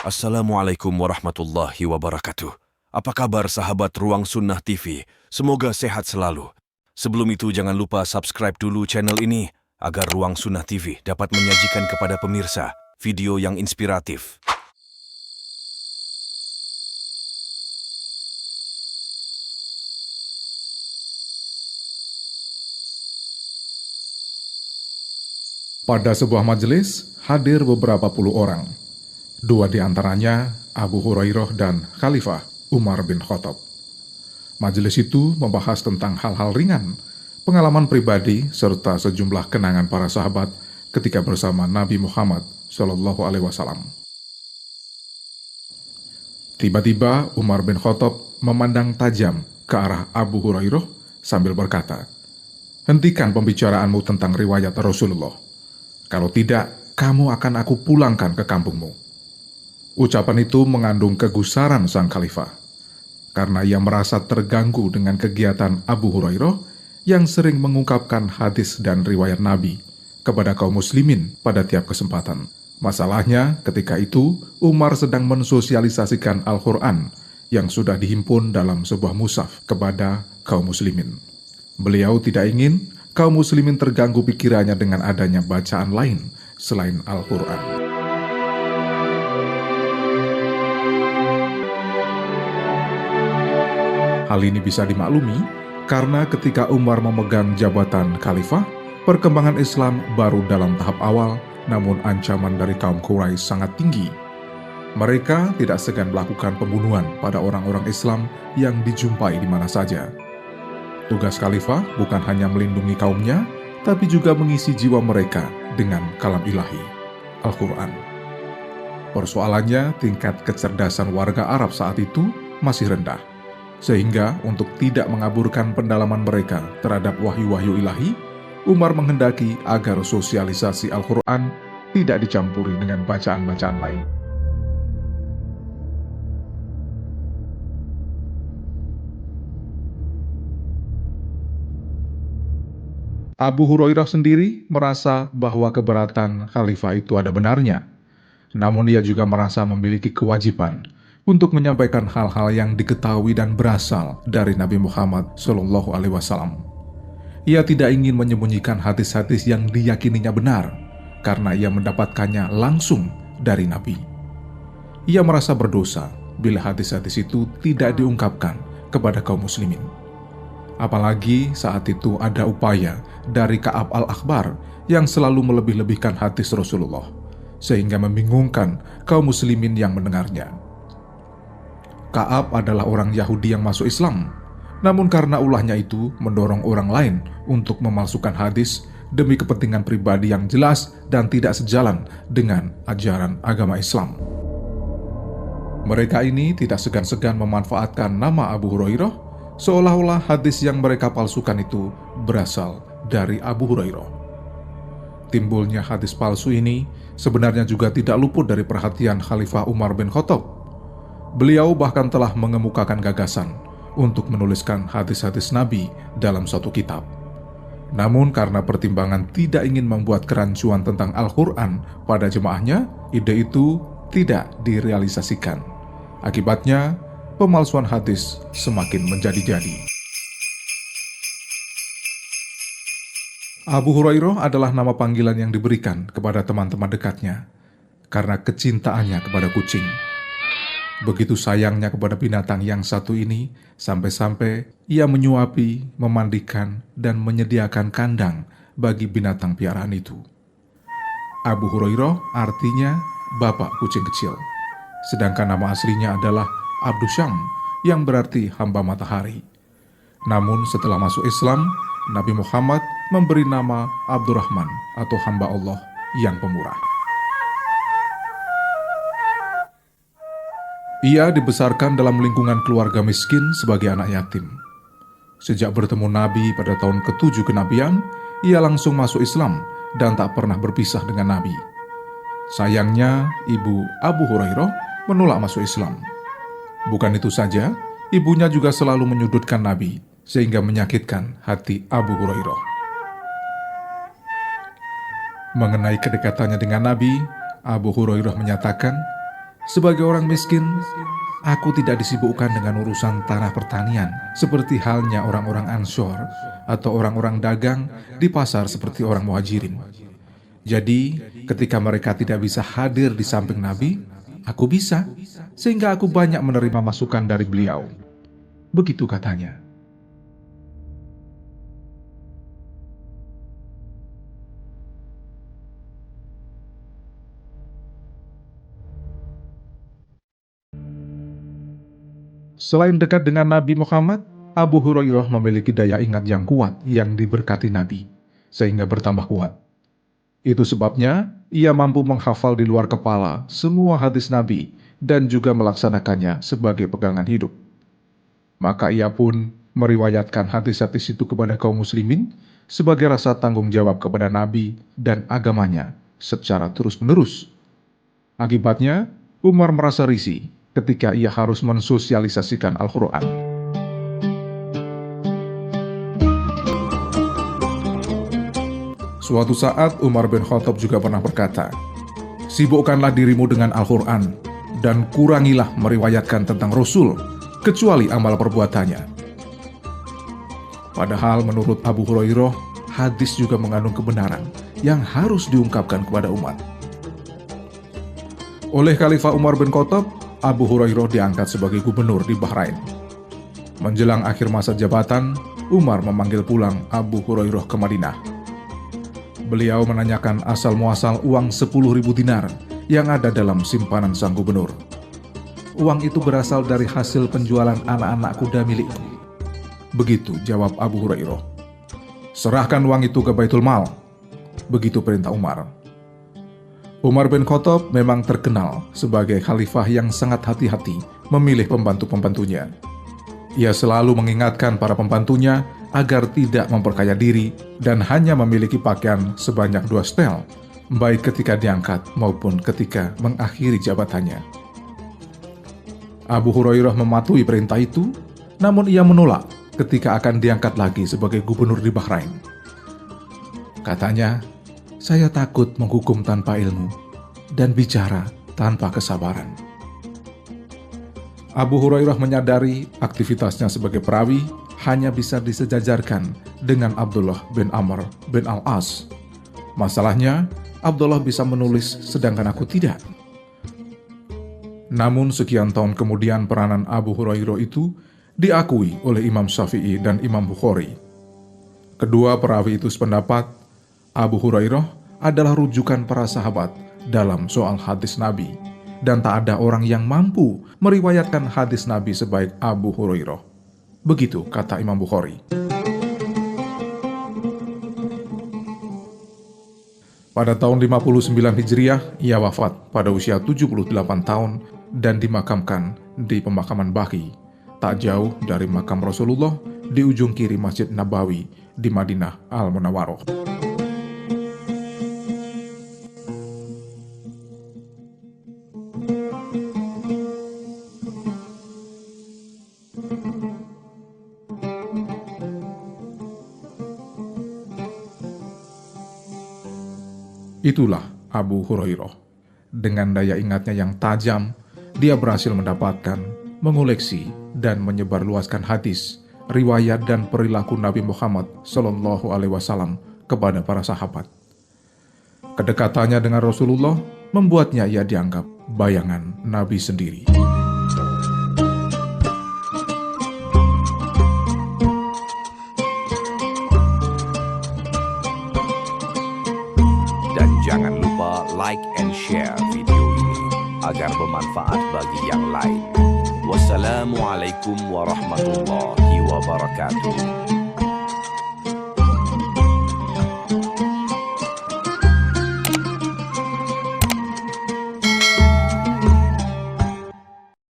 Assalamualaikum warahmatullahi wabarakatuh. Apa kabar sahabat Ruang Sunnah TV? Semoga sehat selalu. Sebelum itu jangan lupa subscribe dulu channel ini agar Ruang Sunnah TV dapat menyajikan kepada pemirsa video yang inspiratif. Pada sebuah majelis, hadir beberapa puluh orang. Dua di antaranya Abu Hurairah dan Khalifah Umar bin Khattab. Majelis itu membahas tentang hal-hal ringan, pengalaman pribadi, serta sejumlah kenangan para sahabat ketika bersama Nabi Muhammad SAW. Tiba-tiba Umar bin Khattab memandang tajam ke arah Abu Hurairah sambil berkata, "Hentikan pembicaraanmu tentang riwayat Rasulullah. Kalau tidak, kamu akan aku pulangkan ke kampungmu." Ucapan itu mengandung kegusaran sang khalifah, karena ia merasa terganggu dengan kegiatan Abu Hurairah yang sering mengungkapkan hadis dan riwayat Nabi kepada kaum muslimin pada tiap kesempatan. Masalahnya, ketika itu Umar sedang mensosialisasikan Al-Quran yang sudah dihimpun dalam sebuah mushaf kepada kaum muslimin. Beliau tidak ingin kaum muslimin terganggu pikirannya dengan adanya bacaan lain selain Al-Quran. Hal ini bisa dimaklumi karena ketika Umar memegang jabatan khalifah, perkembangan Islam baru dalam tahap awal, namun ancaman dari kaum Quraisy sangat tinggi. Mereka tidak segan melakukan pembunuhan pada orang-orang Islam yang dijumpai di mana saja. Tugas khalifah bukan hanya melindungi kaumnya, tapi juga mengisi jiwa mereka dengan kalam ilahi, Al-Quran. Persoalannya, tingkat kecerdasan warga Arab saat itu masih rendah. Sehingga untuk tidak mengaburkan pendalaman mereka terhadap wahyu-wahyu ilahi, Umar menghendaki agar sosialisasi Al-Quran tidak dicampuri dengan bacaan-bacaan lain. Abu Hurairah sendiri merasa bahwa keberatan khalifah itu ada benarnya, namun ia juga merasa memiliki kewajiban untuk menyampaikan hal-hal yang diketahui dan berasal dari Nabi Muhammad SAW. Ia tidak ingin menyembunyikan hadis-hadis yang diyakininya benar, karena ia mendapatkannya langsung dari Nabi. Ia merasa berdosa bila hadis-hadis itu tidak diungkapkan kepada kaum muslimin. Apalagi saat itu ada upaya dari Ka'ab al-Akhbar yang selalu melebih-lebihkan hadis Rasulullah, sehingga membingungkan kaum muslimin yang mendengarnya. Ka'ab adalah orang Yahudi yang masuk Islam, namun karena ulahnya itu mendorong orang lain untuk memalsukan hadis demi kepentingan pribadi yang jelas dan tidak sejalan dengan ajaran agama Islam. Mereka ini tidak segan-segan memanfaatkan nama Abu Hurairah, seolah-olah hadis yang mereka palsukan itu berasal dari Abu Hurairah. Timbulnya hadis palsu ini sebenarnya juga tidak luput dari perhatian Khalifah Umar bin Khattab. Beliau bahkan telah mengemukakan gagasan untuk menuliskan hadis-hadis Nabi dalam satu kitab. Namun karena pertimbangan tidak ingin membuat kerancuan tentang Al-Quran pada jemaahnya, ide itu tidak direalisasikan. Akibatnya, pemalsuan hadis semakin menjadi-jadi. Abu Hurairah adalah nama panggilan yang diberikan kepada teman-teman dekatnya karena kecintaannya kepada kucing. Begitu sayangnya kepada binatang yang satu ini, sampai-sampai ia menyuapi, memandikan, dan menyediakan kandang bagi binatang piaraan itu. Abu Hurairah artinya bapak kucing kecil, sedangkan nama aslinya adalah Abdu Syam, yang berarti hamba matahari. Namun setelah masuk Islam, Nabi Muhammad memberi nama Abdurrahman atau hamba Allah yang pemurah. Ia dibesarkan dalam lingkungan keluarga miskin sebagai anak yatim. Sejak bertemu Nabi pada tahun ke-7 kenabian, ia langsung masuk Islam dan tak pernah berpisah dengan Nabi. Sayangnya, ibu Abu Hurairah menolak masuk Islam. Bukan itu saja, ibunya juga selalu menyudutkan Nabi, sehingga menyakitkan hati Abu Hurairah. Mengenai kedekatannya dengan Nabi, Abu Hurairah menyatakan, Sebagai orang miskin, aku tidak disibukkan dengan urusan tanah pertanian seperti halnya orang-orang Ansor atau orang-orang dagang di pasar seperti orang Muhajirin. Jadi, ketika mereka tidak bisa hadir di samping Nabi, aku bisa, sehingga aku banyak menerima masukan dari beliau. Begitu katanya. Selain dekat dengan Nabi Muhammad, Abu Hurairah memiliki daya ingat yang kuat yang diberkati Nabi, sehingga bertambah kuat. Itu sebabnya ia mampu menghafal di luar kepala semua hadis Nabi dan juga melaksanakannya sebagai pegangan hidup. Maka ia pun meriwayatkan hadis-hadis itu kepada kaum muslimin sebagai rasa tanggung jawab kepada Nabi dan agamanya secara terus-menerus. Akibatnya, Umar merasa risih ketika ia harus mensosialisasikan Al-Quran. Suatu saat Umar bin Khattab juga pernah berkata, "Sibukkanlah dirimu dengan Al-Quran dan kurangilah meriwayatkan tentang Rasul, kecuali amal perbuatannya." Padahal menurut Abu Hurairah, hadis juga mengandung kebenaran yang harus diungkapkan kepada umat. Oleh Khalifah Umar bin Khattab, Abu Hurairah diangkat sebagai gubernur di Bahrain. Menjelang akhir masa jabatan, Umar memanggil pulang Abu Hurairah ke Madinah. Beliau menanyakan asal-muasal uang 10.000 dinar yang ada dalam simpanan sang gubernur. "Uang itu berasal dari hasil penjualan anak-anak kuda milikku." Begitu jawab Abu Hurairah. "Serahkan uang itu ke Baitul Mal." Begitu perintah Umar. Umar bin Khattab memang terkenal sebagai khalifah yang sangat hati-hati memilih pembantu-pembantunya. Ia selalu mengingatkan para pembantunya agar tidak memperkaya diri dan hanya memiliki pakaian sebanyak 2 setel, baik ketika diangkat maupun ketika mengakhiri jabatannya. Abu Hurairah mematuhi perintah itu, namun ia menolak ketika akan diangkat lagi sebagai gubernur di Bahrain. Katanya, "Saya takut menghukum tanpa ilmu dan bicara tanpa kesabaran." Abu Hurairah menyadari aktivitasnya sebagai perawi hanya bisa disejajarkan dengan Abdullah bin Amr bin Al-As. Masalahnya, Abdullah bisa menulis sedangkan aku tidak. Namun sekian tahun kemudian peranan Abu Hurairah itu diakui oleh Imam Syafi'i dan Imam Bukhari. Kedua perawi itu sependapat, Abu Hurairah adalah rujukan para sahabat dalam soal hadis Nabi, dan tak ada orang yang mampu meriwayatkan hadis Nabi sebaik Abu Hurairah. Begitu kata Imam Bukhari. Pada tahun 59 Hijriah, ia wafat pada usia 78 tahun dan dimakamkan di pemakaman Baqi, tak jauh dari makam Rasulullah di ujung kiri Masjid Nabawi di Madinah Al-Munawwarah. Itulah Abu Hurairah. Dengan daya ingatnya yang tajam, dia berhasil mendapatkan, mengoleksi, dan menyebarluaskan hadis, riwayat dan perilaku Nabi Muhammad SAW kepada para sahabat. Kedekatannya dengan Rasulullah membuatnya ia dianggap bayangan Nabi sendiri. Jangan lupa like and share video ini agar bermanfaat bagi yang lain. Wassalamualaikum warahmatullahi wabarakatuh.